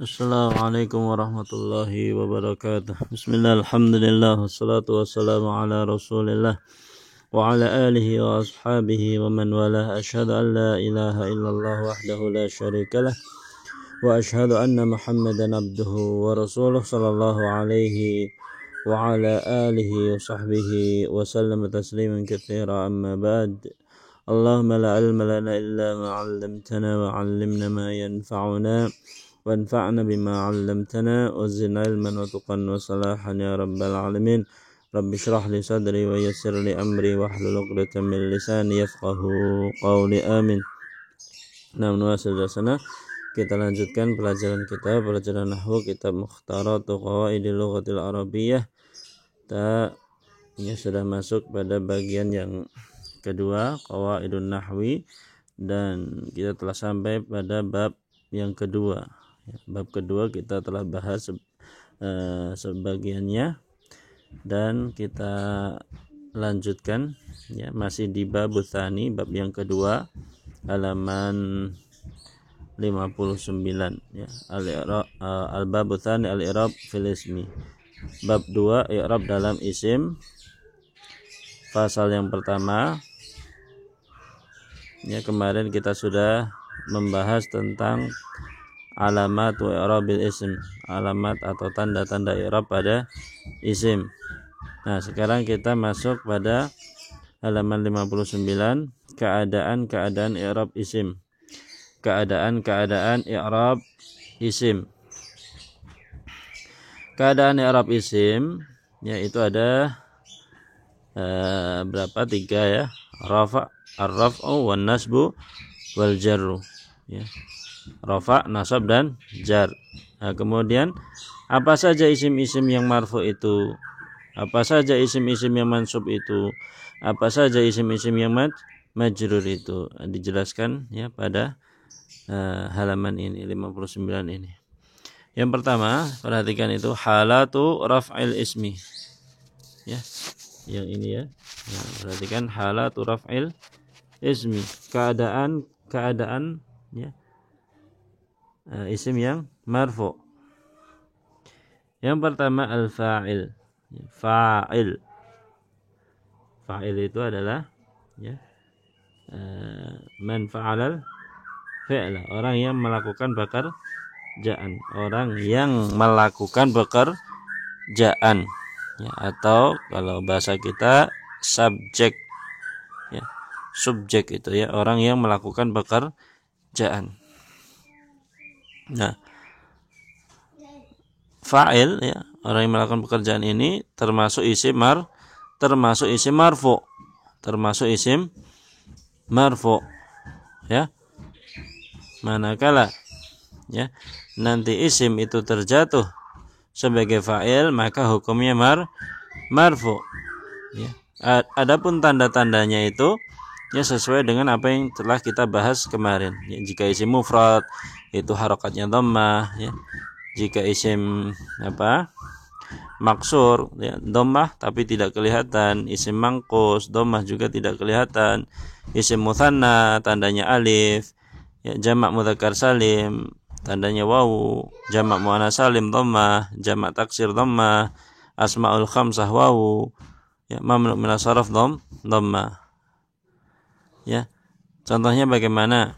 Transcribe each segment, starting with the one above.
Assalamualaikum warahmatullahi wabarakatuh. Bismillah, alhamdulillah, wassalatu wassalamu ala rasulillah wa ala alihi wa ashabihi wa man walah. Asyhadu an la ilaha illallah wahdahu la syarika lah wa asyhadu anna muhammadan abduhu wa rasuluh sallallahu alaihi wa ala alihi wa sahbihi wa sallama tasliman katsira, amma ba'd. Allahumma la ilma lana illa ma 'allamtana wa 'allimna ma yanfa'una وانفعنا بما علمتنا وزدنا علما وتقا وصلاحا يا رب العالمين. رب اشرح لي صدري ويسر لي أمري واحلل عقدة من لساني يفقهوا قولي آمين. Nah, menuasil dasana, kita lanjutkan pelajaran nahwu, kitab Mukhtaratu Qawaidil Lughatil Arabiyyah. Kita sudah masuk pada bagian yang kedua, Qawaidun Nahwi, dan kita telah sampai pada bab yang kedua. Bab kedua kita telah bahas sebagiannya, dan kita lanjutkan masih di bab tsani, bab yang kedua, halaman 59 al-bab tsani al-i'rab fil ismi. Bab 2, i'rab dalam isim. Pasal yang pertama, kemarin kita sudah membahas tentang alamat wa i'rabil ism, alamat atau tanda-tanda i'rab pada isim. Nah, sekarang kita masuk pada halaman 59, keadaan i'rab isim. Keadaan i'rab isim. Keadaan i'rab isim yaitu ada berapa? 3 rafa, ar-raf'u wan nasbu wal jarru. Rafa, nasab, dan jar. Nah, kemudian apa saja isim-isim yang marfu itu, apa saja isim-isim yang mansub itu, apa saja isim-isim yang majrur itu, dijelaskan pada halaman ini 59 ini. Yang pertama, perhatikan itu halatu raf'il ismi. Yang ini perhatikan halatu raf'il ismi, keadaan isim yang marfu. Yang pertama al-fa'il. Fa'il itu adalah man fa'alal fi'la, orang yang melakukan pekerjaan, atau kalau bahasa kita subjek. Subjek itu orang yang melakukan pekerjaan. Nah, fa'il orang yang melakukan pekerjaan ini termasuk isim marfu. Manakala nanti isim itu terjatuh sebagai fa'il, maka hukumnya marfu. Adapun tanda-tandanya itu sesuai dengan apa yang telah kita bahas kemarin. Jika isim mufrad itu harokatnya dhammah, jika isim maksur dhammah tapi tidak kelihatan, isim mangkus dhammah juga tidak kelihatan, isim mutsanna tandanya alif, jamak mudzakkar salim tandanya wawu, jamak muannats salim dhammah, jamak taksir dhammah, asmaul khamsah wawu, mamnu min as-sarf dhammah. Contohnya bagaimana?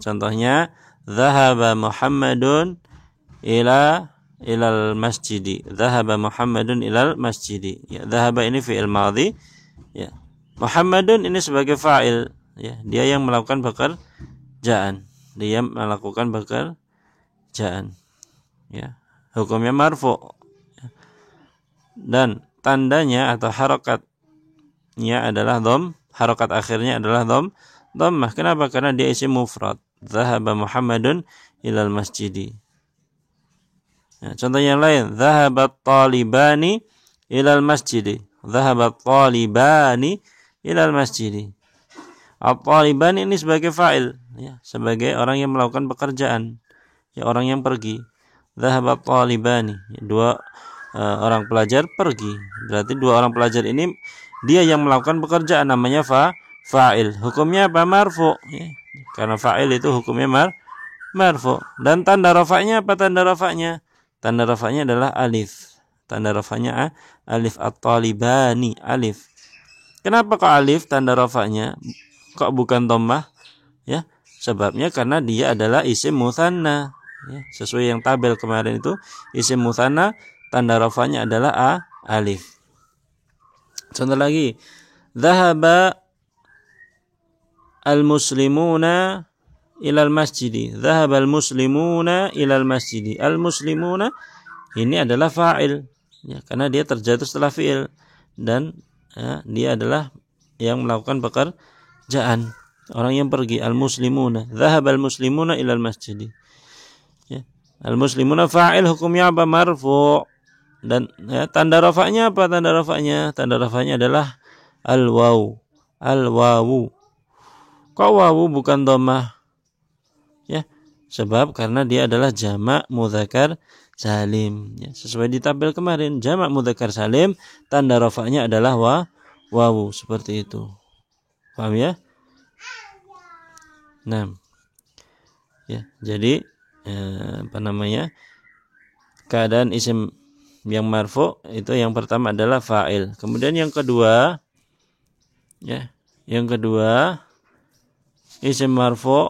Contohnya dhahaba Muhammadun ilal masjidi. Dhahaba Muhammadun ilal masjidi. Dhahaba ini fi'il madhi. Muhammadun ini sebagai fa'il. Dia yang melakukan pekerjaan. Hukumnya marfu. Dan tandanya atau harokatnya adalah dham. Harokat akhirnya adalah dhammah. Kenapa? Karena dia isim mufrad. Dhahaba Muhammadun ilal masjidi. Contoh yang lain, dhahabat talibani ilal masjidi. Dhahabat talibani ilal masjidi. At-talibani ini sebagai fa'il, sebagai orang yang melakukan pekerjaan, orang yang pergi. Dhahabat talibani, 2 orang pelajar pergi. Berarti 2 orang pelajar ini dia yang melakukan pekerjaan, namanya fa'il. Hukumnya apa? Marfu. Karena fa'il itu hukumnya marfu. Dan tanda rafa'nya apa tanda rafa'nya? Tanda rafa'nya adalah alif. Tanda rafa'nya alif, at-talibani, alif. Kenapa kok alif tanda rafa'nya? Kok bukan dhammah? Ya, sebabnya karena dia adalah isim mutsanna. Ya, sesuai yang tabel kemarin itu, isim mutsanna tanda rafa'nya adalah alif. Contoh lagi, dhahaba al-muslimuna ilal masjidi. Dhahabal muslimuna ilal masjidi. Al-muslimuna ini adalah fa'il, ya, karena dia terjatuh setelah fi'il, dan ya, dia adalah yang melakukan pekerjaan, orang yang pergi. Al-muslimuna, dhahabal muslimuna ilal masjidi. Ya. Al-muslimuna fa'il, hukumnya apa? Marfu'. Dan ya, tanda rafa'nya apa? Tanda rafa'nya adalah al-waw. Al-wawu. Kok wawu bukan dhammah? Ya, sebab karena dia adalah jamak mudzakkar salim. Ya, sesuai di tabel kemarin, jamak mudzakkar salim tanda rafa'nya adalah wawu, seperti itu. Paham ya? Nah, ya, jadi keadaan isim yang marfu itu yang pertama adalah fa'il. Kemudian yang kedua, ya, isim marfu,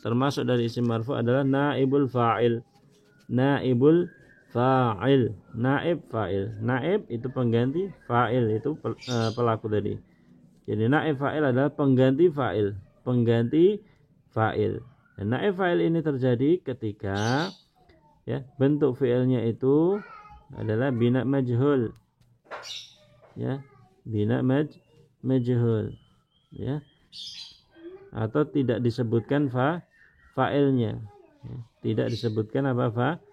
termasuk dari isim marfu adalah naibul fa'il. Naibul fa'il, naib fa'il. Naib itu pengganti, fa'il itu pelaku tadi. Jadi naib fa'il adalah pengganti fa'il, Dan naib fa'il ini terjadi ketika ya bentuk fi'ilnya itu adalah bina majhul. Ya, bina majhul. Ya. Atau tidak disebutkan fa'ilnya. Ya, tidak disebutkan apa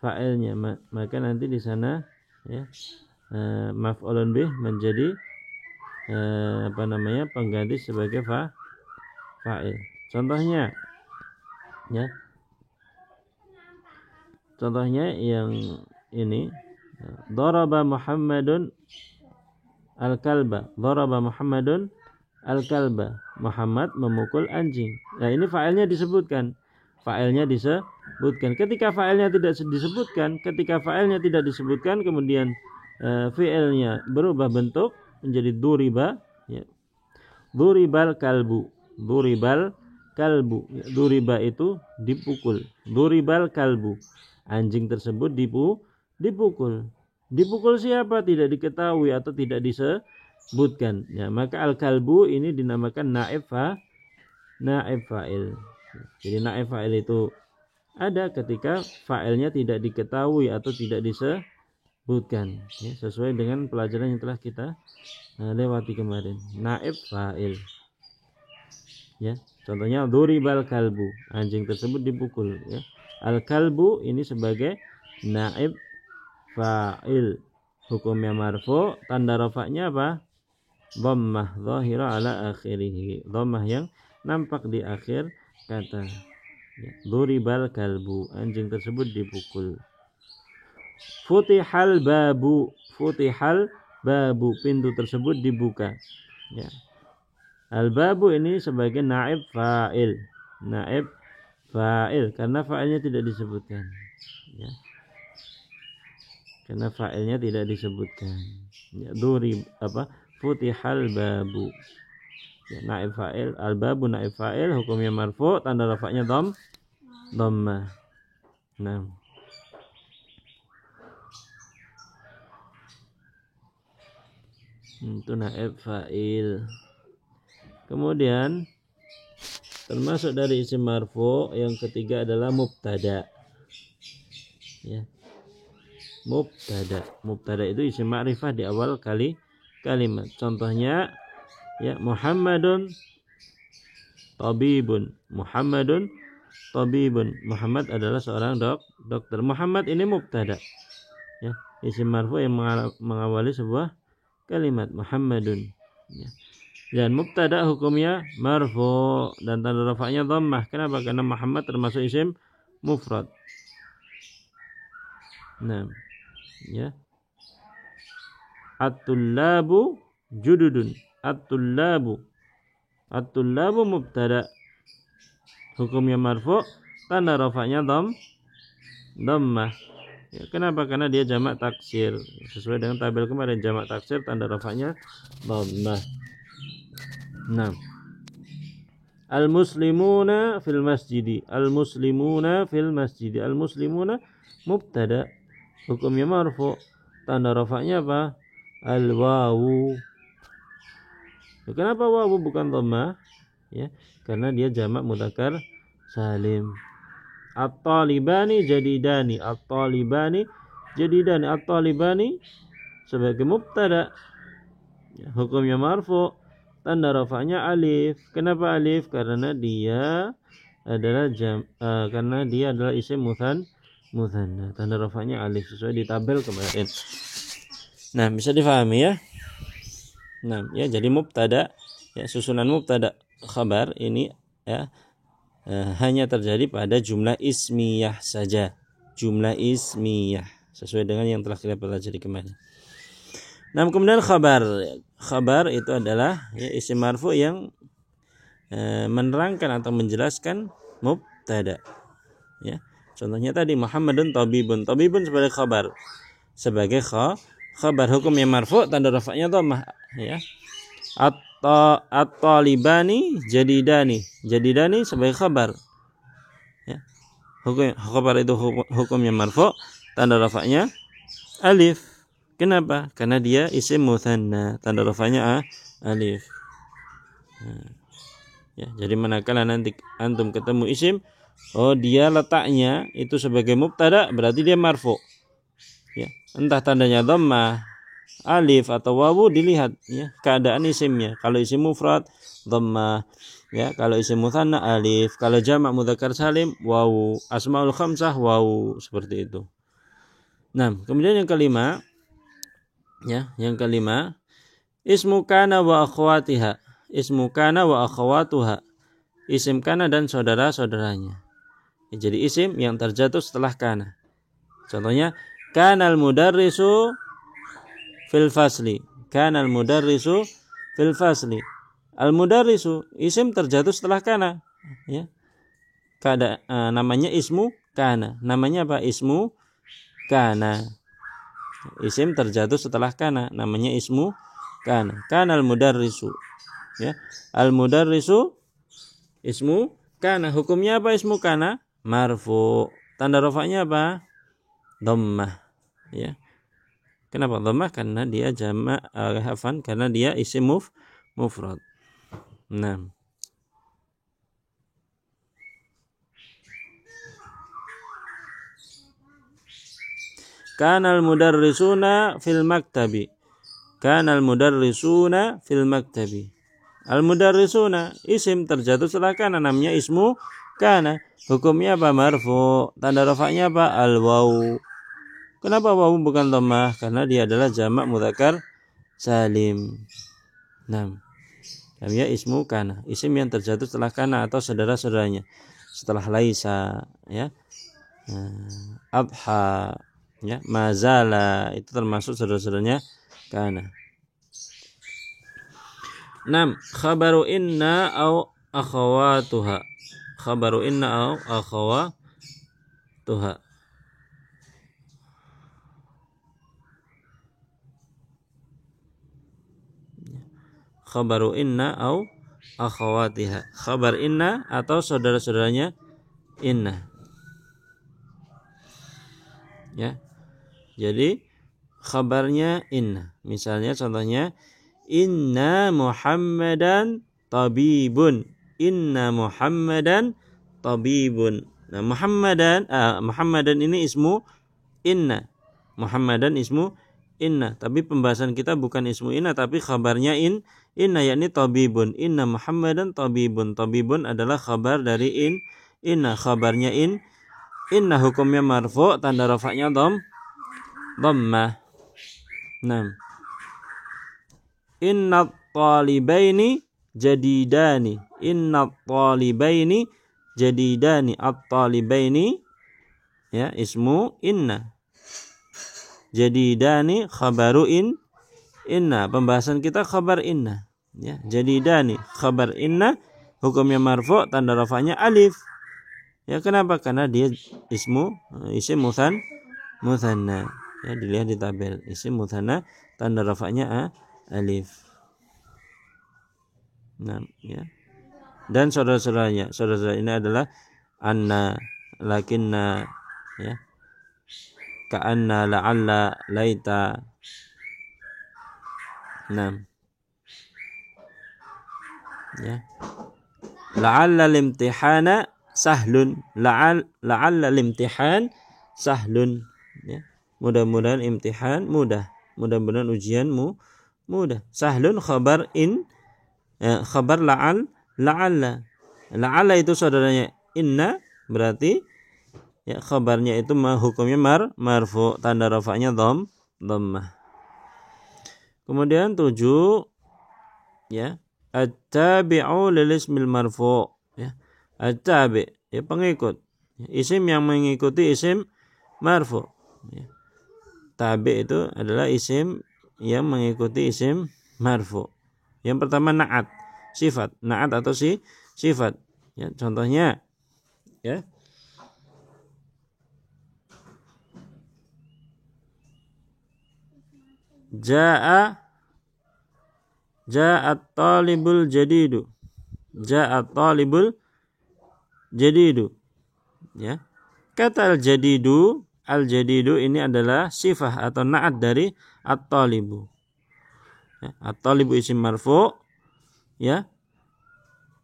fa'ilnya, maka nanti di sana ya maf'ulun bih menjadi pengganti sebagai fa'il. Contohnya ya. Contohnya yang ini, daraba Muhammadun al-kalba. Daraba Muhammadun al-kalba. Muhammad memukul anjing. Nah, ini fa'ilnya disebutkan. Ketika fa'ilnya tidak disebutkan, kemudian fi'ilnya berubah bentuk menjadi duriba, ya. Duribal kalbu. Duriba itu dipukul. Duribal kalbu. Anjing tersebut dipukul. Dipukul siapa? Tidak diketahui atau tidak disebutkan. Ya, maka al-kalbu ini dinamakan naib fa'il. Jadi naib fa'il itu ada ketika fa'ilnya tidak diketahui atau tidak disebutkan, ya, sesuai dengan pelajaran yang telah kita lewati kemarin. Naib fa'il. Ya, contohnya duribal kalbu. Anjing tersebut dipukul, ya. Al-kalbu ini sebagai naib fa'il. Hukumnya marfu, tanda rafa'nya apa? Dhammah zahira ala akhirih. Dhammah yang nampak di akhir kata. Ya. Duribal kalbu. Anjing tersebut dipukul. Futihal babu. Pintu tersebut dibuka. Ya. Al-babu ini sebagai naib fa'il. Karena fa'ilnya tidak disebutkan, ya. Ya, futihal babu. Ya, naib fa'il, al-babu naib fa'il, hukumnya marfu, tanda rafa'nya dhammah. Nah. Itu naib fa'il. Kemudian termasuk dari isim marfu yang ketiga adalah mubtada. Ya. Mubtada itu isim ma'rifah di awal kalimat. Contohnya ya, Muhammadun tabibun. Muhammad adalah seorang dokter. Muhammad ini mubtada. Ya, isim marfu yang mengawali sebuah kalimat, Muhammadun. Ya. Dan mubtada hukumnya marfu dan tanda rafa'nya dhammah. Kenapa? Karena Muhammad termasuk isim mufrad. Nah, ya. At-tullabu jududun. At-tullabu mubtada. hukumnya marfu, tanda rafa'nya dhammah. Ya, kenapa? Karena dia jamak taksir. Sesuai dengan tabel kemarin, jamak taksir tanda rafa'nya dhammah. Nah, al-muslimuna fil masjidi. Al-muslimuna fil masjidi. Al-muslimuna mubtada, hukumnya marfu, tanda rafa'nya apa? Al-wawu. Kenapa wawu bukan dhammah? Ya, karena dia jamak mudzakkar salim. At-talibani jadidani. At-talibani jadidani. At-talibani sebagai mubtada, ya, hukumnya marfu, tanda rafa'nya alif. Kenapa alif? Karena dia adalah karena dia adalah isim mutsanna. Tanda rafa'nya alif sesuai di tabel kemarin. Nah, bisa difahami ya. Nah, ya, jadi mubtada, ya, susunan mubtada khabar ini, ya, hanya terjadi pada jumlah ismiyah saja. Jumlah ismiyah sesuai dengan yang telah kita pelajari kemarin. Nah, kemudian khabar. Khabar itu adalah, ya, isim marfu yang menerangkan atau menjelaskan mubtada. Ya. Contohnya tadi Muhammadun tabibun. Tabibun sebagai khabar. Sebagai khabar, hukumnya marfu, tanda rafa'nya dhammah, ya. At-talibani jadidani. Jadidani sebagai khabar. Ya. Khabar itu hukumnya marfu, tanda rafa'nya alif. Kenapa? Karena dia isim mutsanna, tanda rafa'nya alif. Ya, jadi manakala nanti antum ketemu isim, dia letaknya itu sebagai mubtada, berarti dia marfu. Ya, entah tandanya dhammah, alif atau wawu, dilihat, ya, keadaan isimnya. Kalau isim mufrad dhammah, ya, kalau isim mutsanna alif, kalau jamak mudzakkar salim wawu, asmaul khamsah wawu, seperti itu. Nah, kemudian yang kelima, ya, ismu kana wa akhwatiha. Ismu kana wa akhwatuha. Isim kana dan saudara-saudaranya. Ya, jadi isim yang terjatuh setelah kana. Contohnya, kanal mudarrisu fil fasli. Kanal mudarrisu fil fasli. Al mudarrisu isim terjatuh setelah kana, ya. Namanya ismu kana. Namanya apa? Ismu kana. Isim terjatuh setelah kana, namanya ismu kana. Kanal mudarrisu, ya. Al mudarrisu ismu kana. Hukumnya apa ismu kana? Marfu. Tanda rafa'nya apa? Dhammah, ya. Kenapa dhammah? Karena dia jamak karena dia isim mufrad. Nah, kanal mudarrisuna fil maktabi. Kanal mudarrisuna fil maktabi. Al mudarrisuna isim terjatuh setelah kana, namanya ismu kana. Hukumnya apa? Marfu. Tanda rafa'nya apa? Al wawu. Kenapa wawu bukan dhammah? Karena dia adalah jamak mudzakkar salim. Nah, namanya ismu kana, isim yang terjatuh setelah kana atau saudara-saudaranya. Setelah laisa, ya. Adha, ya, mazala, itu termasuk saudara-saudaranya kana. 6. Khabaru inna au akhawatuha. Khabaru inna au akhawatuha. Khabaru inna au akhawatiha. Khabar inna atau saudara-saudaranya inna, ya. Jadi khabarnya inna. Misalnya contohnya, inna Muhammadan tabibun. Inna Muhammadan tabibun. Nah, Muhammadan ini ismu inna. Muhammadan ismu inna. Tapi pembahasan kita bukan ismu inna, tapi khabarnya inna, yakni tabibun. Inna Muhammadan tabibun. Tabibun adalah khabar dari inna. Khabarnya inna, hukumnya marfu, tanda rafa'nya dhammah. Nah, inna talibaini jadidani. Inna talibaini jadidani. At-talibaini, ya, ismu inna. Jadidani khabaru inna. Pembahasan kita khabar inna, ya. Jadidani khabar inna, hukumnya marfu, tanda rafa'nya alif. Ya, kenapa? Karena dia isim mutsanna. Ya, dilihat di tabel. Isim mutsanna, tanda rafa'nya alif. Nah, ya. Dan saudara-saudara ini adalah anna, lakinna, ya. Ka'anna, la'alla, laita. Nah. Ya. La'alla limtihana sahlun. La'alla limtihan sahlun. Ya. Mudah-mudahan imtihan mudah. Mudah-mudahan ujianmu mudah. Sahlun khabar khabar la'alla. La'alla itu saudaranya inna, berarti ya khabarnya itu hukumnya marfu, tanda rafa'nya dhammah. Kemudian 7, ya, at-tabi'u lil ismil marfu, ya. At-tabi', ya, pengikut. Isim yang mengikuti isim marfu. Ya. Tabi' itu adalah isim yang mengikuti isim marfu. Yang pertama na'at, sifat, na'at atau sifat. Ya, contohnya, ya. Ja'at talibul jadidu. Ja'at talibul jadidu. Ya. Kata al-jadidu ini adalah sifat atau na'at dari at-talibu. Ya, at-talibu isim marfu, ya.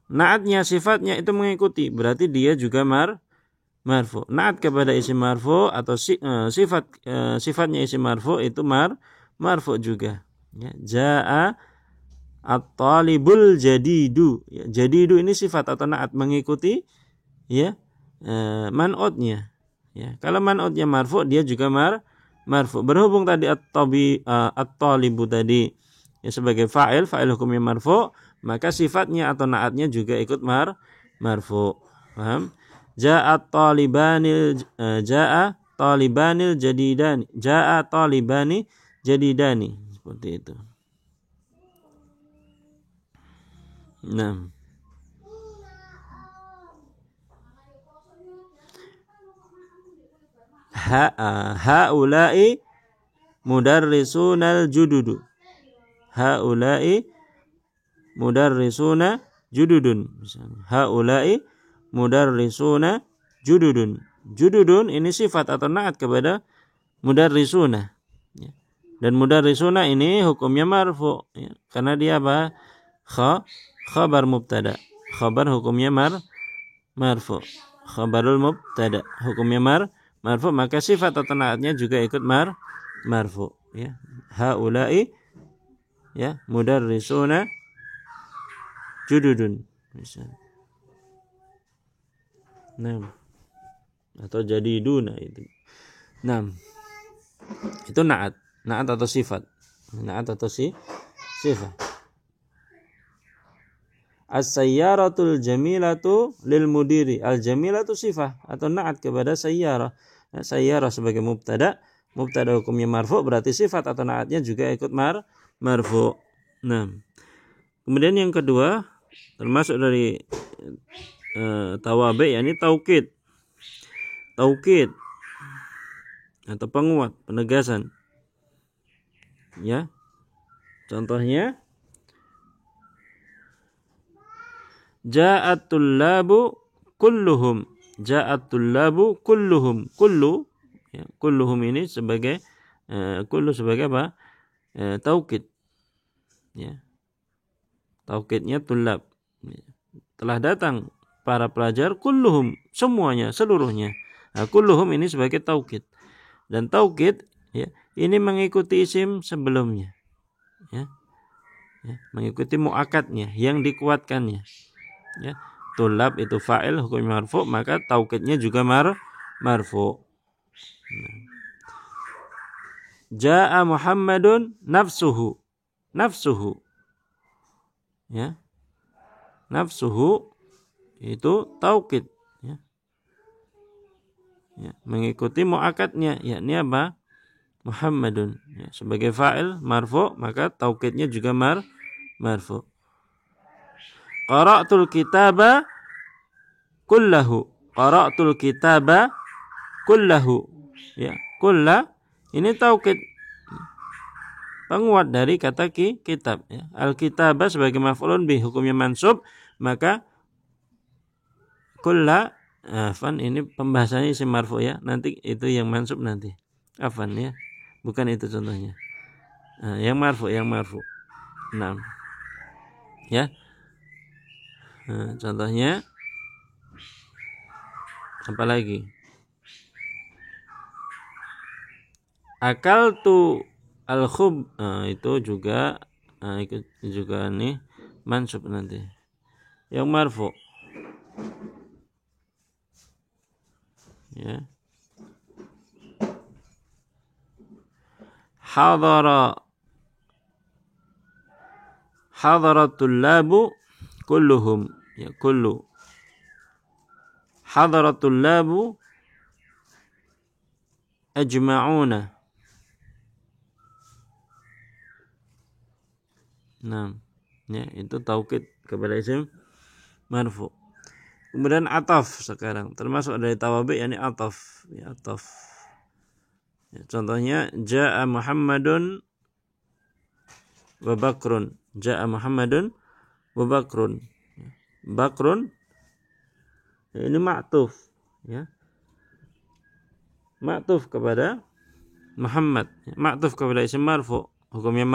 Na'atnya, sifatnya itu mengikuti, berarti dia juga marfu. Na'at kepada isim marfu atau sifatnya isim marfu itu marfu juga. Ya, ja'a at-talibul jadidu. Ya, jadidu ini sifat atau na'at mengikuti, ya, man'utnya. Ya, kalau man'utnya marfu, dia juga marfu. Berhubung tadi at-talibu tadi, ya, sebagai fa'il hukumnya marfu, maka sifatnya atau na'atnya juga ikut marfu. Paham? Ja'a talibanil jadidani. Ja'a talibani jadidani. Seperti itu. Nah. Haula'i mudarrisunal jududu. Haula'i mudarrisuna jududun. Haula'i mudarrisuna jududun. Jududun ini sifat atau na'at kepada mudarrisuna. Ya. Dan mudarrisuna ini hukumnya marfu, ya. Karena dia apa? Khabar mubtada. Khabar hukumnya marfu. Khabarul mubtada hukumnya marfu, maka sifat atau na'atnya juga ikut marfu, ya. Haula'i, ya, mudarrisuna jududun, misalnya. Nah, atau jadiduna itu. Nah, itu na'at atau sifat. Na'at atau sifat. As-sayyaratul jamilatu lil mudiri. Al-jamilatu sifat atau na'at kepada sayyarah. Sayyarah sebagai mubtada hukumnya marfu, berarti sifat atau na'atnya juga ikut marfu. Nah, kemudian yang kedua termasuk dari tawabi, yakni taukid atau penguat, penegasan. Ya. Contohnya ja'atul labu kulluhum. Ja'atul labu kulluhum. Kullu, ya, kulluhum ini sebagai kullu sebagai apa? Taukid. Ya. Taukidnya tulab. Ya. Telah datang para pelajar kulluhum, semuanya, seluruhnya. Nah, kulluhum ini sebagai taukid. Dan taukid, ya, ini mengikuti isim sebelumnya. Ya. Ya, mengikuti muakadnya yang dikuatkannya. Ya, tulab itu fa'il hukum marfu, maka taukidnya juga marfu. Nah. Ja'a Muhammadun nafsuhu. Ya. Nafsuhu itu taukid, ya. Ya, mengikuti muakadnya, yakni apa? Muhammadun, ya, sebagai fa'il marfu, maka taukidnya juga marfu. qara'tul kitaba kullahu. Qara'tul kitaba kullahu. Ya, kulla ini taukid penguat dari kata kitab ya. Al-kitaba sebagai maf'ulun bih hukumnya mansub, maka kulla afan ini pembahasannya isim marfu ya. Nanti itu yang mansub nanti. Afan ya. Bukan itu contohnya. Yang marfu. Nah. Ya. Contohnya apa lagi? Akaltu al-khub, itu juga nih mansub nanti. Yang marfu. Ya. Hadaratul labu kulluhum. Ya, kullu. Hadaratul labu ajma'una. Nah, ya, itu taukid kepada isim marfu. Kemudian ataf sekarang termasuk dari tawabi yakni ataf. Ya, ataf. Ya, contohnya jaa Muhammadun wa Bakrun. Jaa Muhammadun wa Bakrun. Bakrun ini ma'tuf ya. Ma'tuf kepada Muhammad. Ma'tuf kepada isim marfu. Hukumnya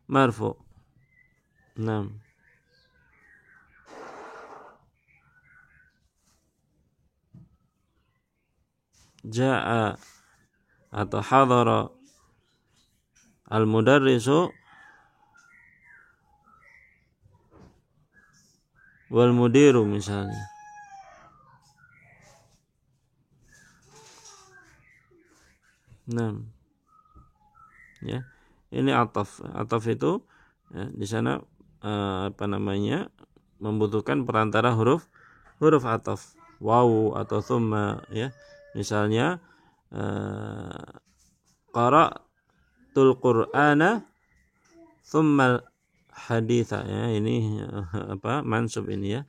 marfu. 6. Ja'a atau hadara al-mudarrisu wal mudiru misalnya. Nah, ya, ini ataf. Ataf itu ya, di sana membutuhkan perantara huruf ataf, waw atau thumma ya. Misalnya qara'tul qur'ana thumma haditha ya, ini mansub ini ya.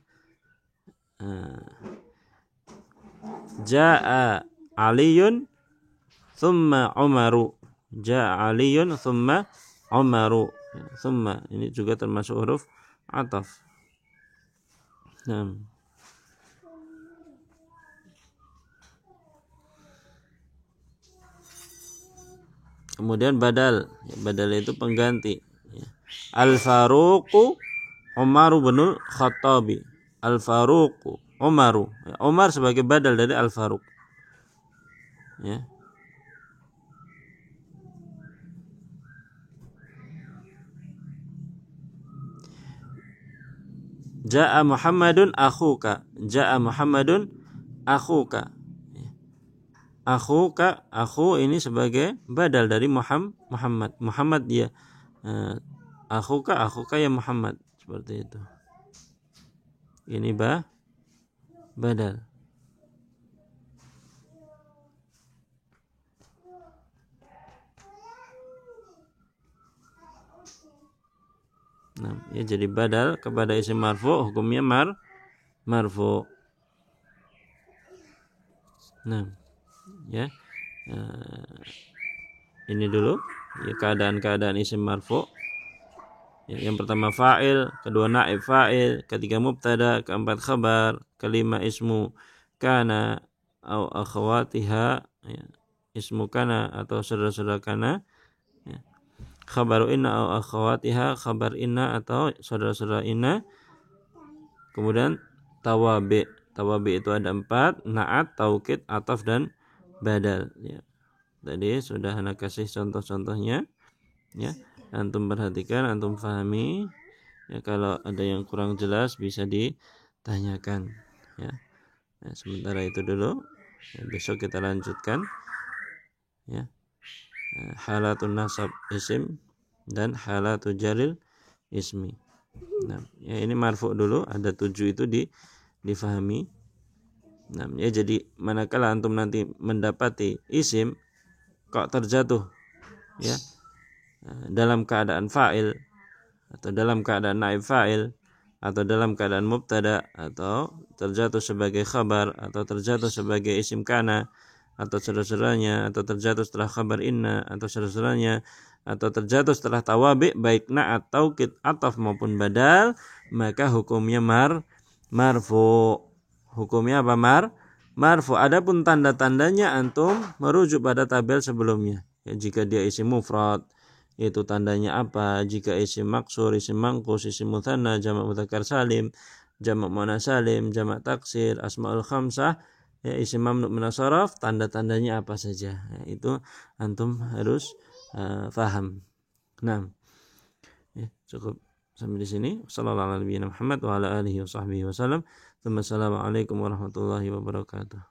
Jaa Aliyun thumma Umaru. Jaa Aliyun thumma Umaru. Thumma ini juga termasuk huruf ataf. Nah. Kemudian badal. Badal itu pengganti. Al-Faruqu Umaru binul Khattabi. Al-Faruqu Umaru. Umar sebagai badal dari Al-Faruq. Ya. Ja'a Muhammadun akhuka. Ja'a Muhammadun akhuka. Akhu ini sebagai badal dari Muhammad. Muhammad dia. Akhuka ya Muhammad. Seperti itu. Ini badal. Nah, ya jadi badal kepada isim marfu, hukumnya marfu. Nah, ya. Ini dulu ya keadaan isim marfu. Ya, yang pertama fa'il, kedua naib fa'il, ketiga mubtada, keempat khabar, kelima ismu kana atau akhwatiha, ya. Ismu kana atau saudara-saudara kana. Ya. Khabaru inna atau akhwatiha, khabar inna atau saudara-saudara inna. Kemudian tawabi. Tawabi itu ada 4, na'at, taukid, ataf dan badal. Ya. Tadi sudah Anda kasih contoh-contohnya. Ya. Antum perhatikan, antum fahami. Ya, kalau ada yang kurang jelas bisa ditanyakan. Ya. Nah, sementara itu dulu. Ya, besok kita lanjutkan. Ya. Halatun nasab isim dan halatu jalil ismi. Nah, ya ini marfu dulu, ada 7 itu difahami. Nah, ya jadi manakala antum nanti mendapati isim kok terjatuh ya dalam keadaan fa'il atau dalam keadaan naib fa'il, atau dalam keadaan mubtada atau terjatuh sebagai khabar atau terjatuh sebagai isim kana atau saudara-saudaranya atau terjatuh setelah khabar inna atau saudara-saudaranya atau terjatuh setelah tawabi baik na'at taukid ataf maupun badal, maka hukumnya marfu. Hukumnya apa? Marfu. Adapun tanda-tandanya antum merujuk pada tabel sebelumnya. Ya, jika dia isim mufrad itu tandanya apa? Jika isim maksur, isim mangkus, isim mutsanna, jamak mudzakkar salim, jamak muannas salim, jamak taksir, asmaul khamsah, ya isim mamnu min as-sarf, tanda-tandanya apa saja. Ya, itu antum harus faham. Nah, ya, cukup sampai di sini. Sallallahu alaihi Muhammad wa ala alihi wa sahbihi wasallam. Assalamualaikum warahmatullahi wabarakatuh.